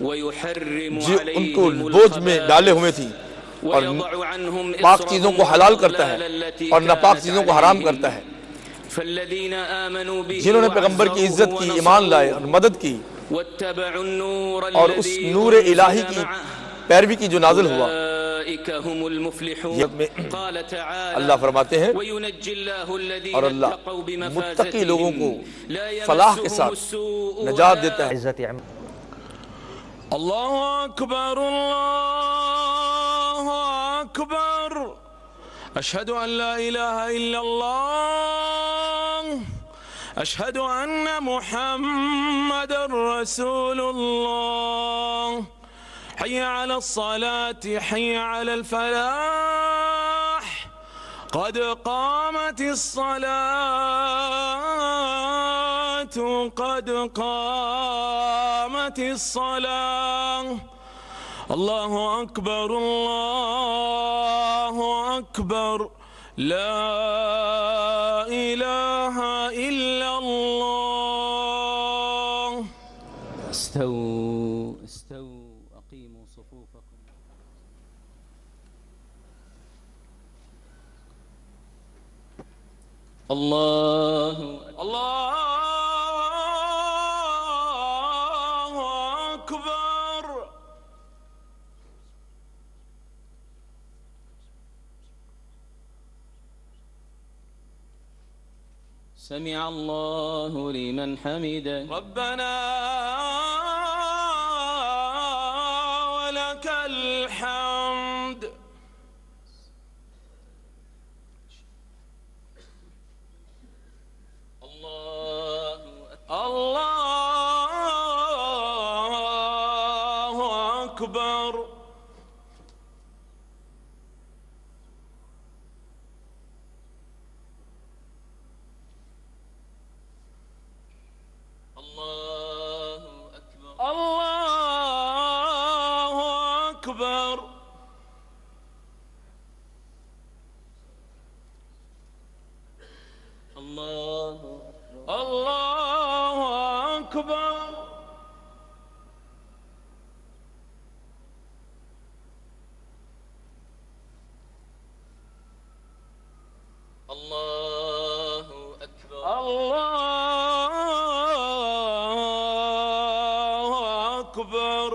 उनको बोझ में डाले हुए थी, और पाक चीज़ों को हलाल करता है और नापाक चीज़ों को हराम करता है। जिन्होंने पैगंबर की इज्जत की, ईमान लाए और मदद की और उस नूर इलाही की पैरवी की जो नाज़िल हुआ, अल्लाह फरमाते हैं और अल्लाह मुत्तकी लोगों को फलाह के साथ नजात देता है। अल्लाहु अकबर, अल्लाहु अकबर, अशहदु अन ला इलाहा इल्लल्लाह, अशहदु अन्न मुहम्मदर रसूलुल्लाह, हय्य अला अस्सलाति हय्य अला फलाह, क़द क़ामतिस सलातु क़द क़ामतिस सलाह। अल्लाहु अकबर, अल्लाहु अकबर, ला इलाहा इल्लल्लाह। इस्तऊ इस्तऊ अक़ीमू सुफूफकुम। अल्लाहु अल्लाहु अकबर। समिअ अल्लाहु लिमन हमिदह। रब्बना वलकल हम्द। अल्लाहु अकबर। अल्लाहु अकबर। अल्लाहु अल्लाहु अकबर। अल्लाहु अकबर। अल्लाहु अकबर।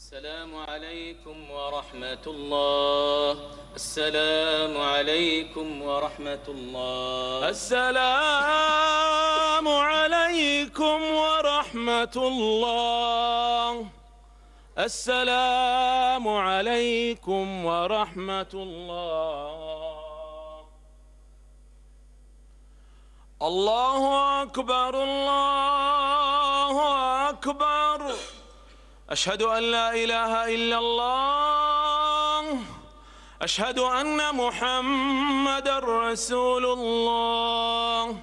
السلام عليكم ورحمة الله. السلام عليكم ورحمة الله. السلام عليكم ورحمة الله. السلام عليكم ورحمة الله. الله أكبر، الله أكبر، أشهد أن لا إله إلا الله، أشهد أن محمدًا رسول الله،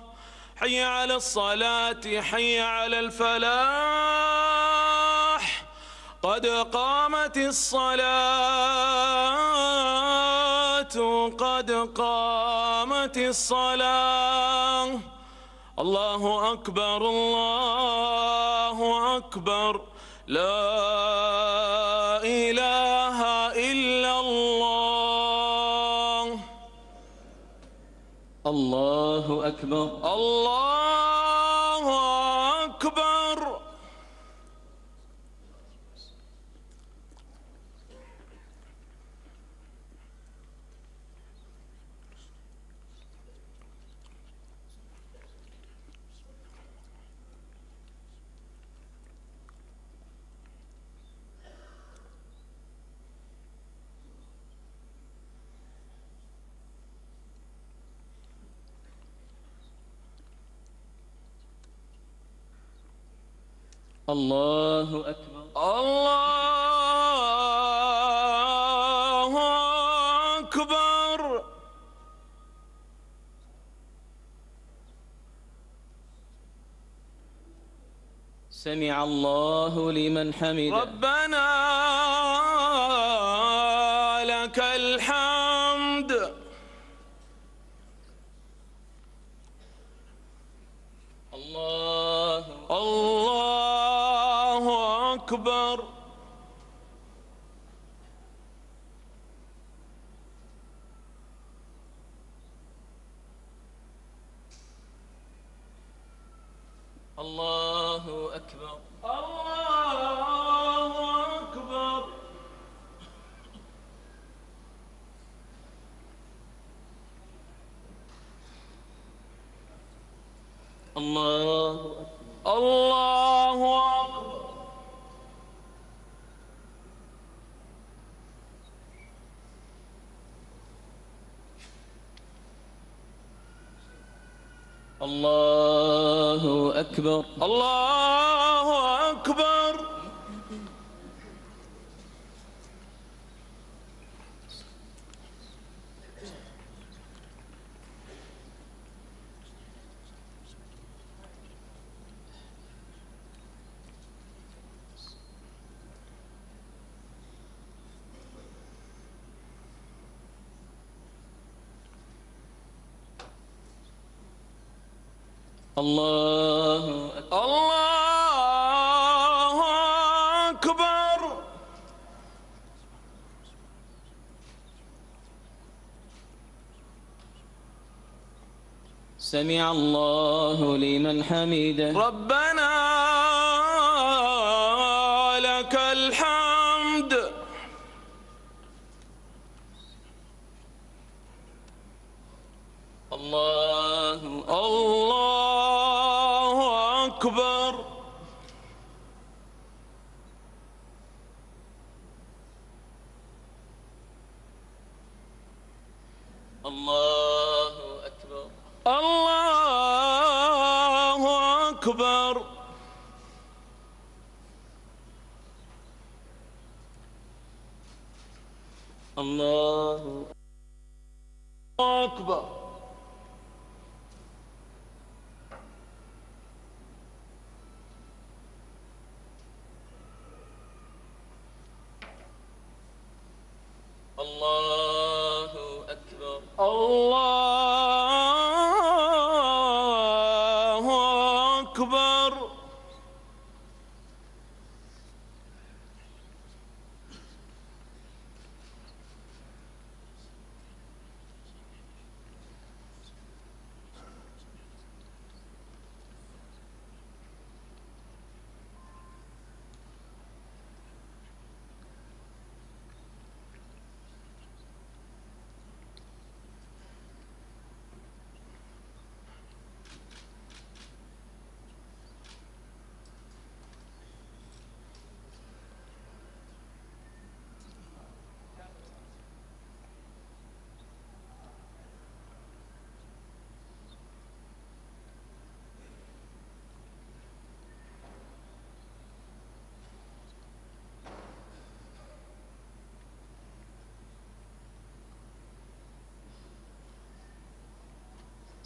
حي على الصلاة حي على الفلاح، قد قامت الصلاة قد قامت الصلاة. الله أكبر، الله أكبر، لا إله إلا الله. الله أكبر. الله أكبر. الله أكبر. الله أكبر. سمع الله لمن حمده. ربنا لك الحمد. الله أكبر. الله أكبر. الله أكبر. الله أكبر. الله أكبر. الله أكبر. الله أكبر. الله أكبر. الله أكبر. سمع الله لمن حمده. ربنا لك الحمد. الله أكبر. الله أكبر. الله أكبر. الله أكبر. الله أكبر. الله أكبر.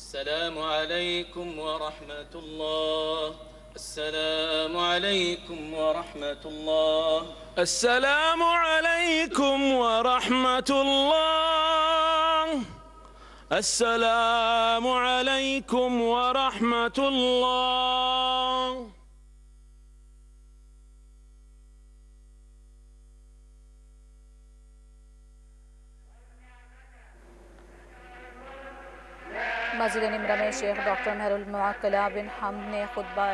السلام عليكم ورحمة الله. السلام عليكم ورحمة الله. السلام عليكم ورحمة الله. السلام عليكم ورحمة الله. मस्जिद निमरा में शेख डॉक्टर महरुल मुअक्कला बिन हमद ने खुतबा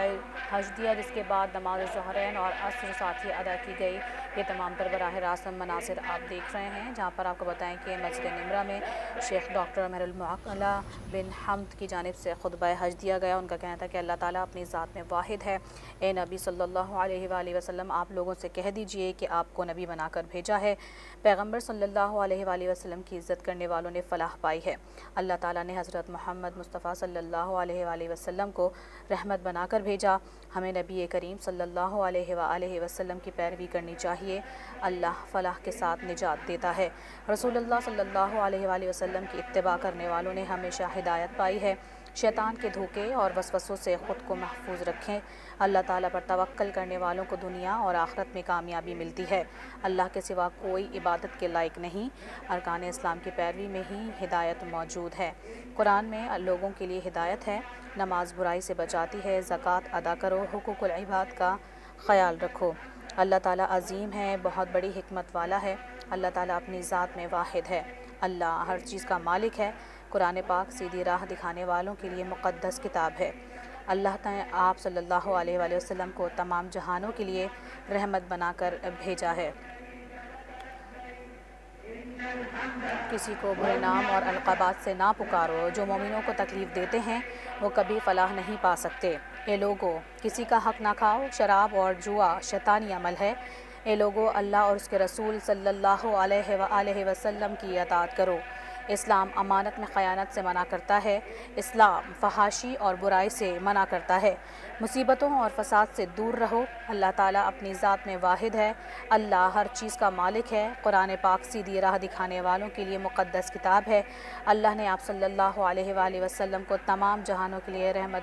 हज दिया, जिसके बाद नमाज ज़ुहरैन और असर साथ ही अदा की गई। ये तमाम तर बराह रास्त मनासिर आप देख रहे हैं, जहाँ पर आपको बताएं कि मस्जिद निमरा में शेख डॉक्टर मेहरुल मुअक्कला बिन हम्द की जानिब से खुतबा हज दिया गया। उनका कहना था कि अल्लाह ताला अपनी ज़ात में वाहिद है। ए नबी सल्लल्लाहु अलैहि वसल्लम, आप लोगों से कह दीजिए कि आपको नबी बनाकर भेजा है। पैगम्बर सल्लल्लाहु अलैहि वसल्लम की इज़्ज़त करने वालों ने फ़लाह पाई है। अल्लाह ताला ने हज़रत मोहम्मद मुस्तफ़ा सल्लल्लाहु अलैहि वसल्लम को रहमत बनाकर भेजा। हमें नबी करीम सल्लल्लाहु अलैहि वसल्लम की पैरवी करनी चाहिए। अल्लाह फ़लाह के साथ निजात देता है। रसूलुल्लाह सल्लल्लाहु अलैहि वसल्लम की इत्तिबा करने वालों ने हमेशा हिदायत पाई है। शैतान के धोखे और वसवसों से ख़ुद को महफूज रखें। अल्लाह ताला पर तवक्कल करने वालों को दुनिया और आखिरत में कामयाबी मिलती है। अल्लाह के सिवा कोई इबादत के लायक नहीं। अरकान इस्लाम की पैरवी में ही हिदायत मौजूद है। कुरान में लोगों के लिए हिदायत है। नमाज बुराई से बचाती है। ज़कात अदा करो। हुकूकुल इबाद का ख्याल रखो। अल्लाह ताला अज़ीम है, बहुत बड़ी हिकमत वाला है। अल्लाह ताला अपनी ज़ात में वाहिद है। अल्लाह हर चीज़ का मालिक है। कुरान पाक सीधी राह दिखाने वालों के लिए मुक़द्दस किताब है। अल्लाह ताला आप सल्लल्लाहु अलैहि वसल्लम को तमाम जहानों के लिए रहमत बनाकर भेजा है। किसी को बुरे नाम और अलक़ाबात से ना पुकारो। जो मोमिनों को तकलीफ़ देते हैं वो कभी फ़लाह नहीं पा सकते। ए लोगो, किसी का हक़ ना खाओ। शराब और जुआ शैतानी अमल है। ए लोगो, अल्लाह और उसके रसूल सल्लल्लाहु अलैहि वसल्लम की अताअत करो। इस्लाम अमानत में ख़यानत से मना करता है। इस्लाम फहाशी और बुराई से मना करता है। मुसीबतों और फ़साद से दूर रहो। अल्लाह ताला अपनी ज़ात में वाहिद है। अल्लाह हर चीज़ का मालिक है। कुरान पाक सीधी राह दिखाने वालों के लिए मुक़द्दस किताब है। अल्लाह ने आप सल्लल्लाहु अलैहि वसल्लम को तमाम जहानों के लिए रहमत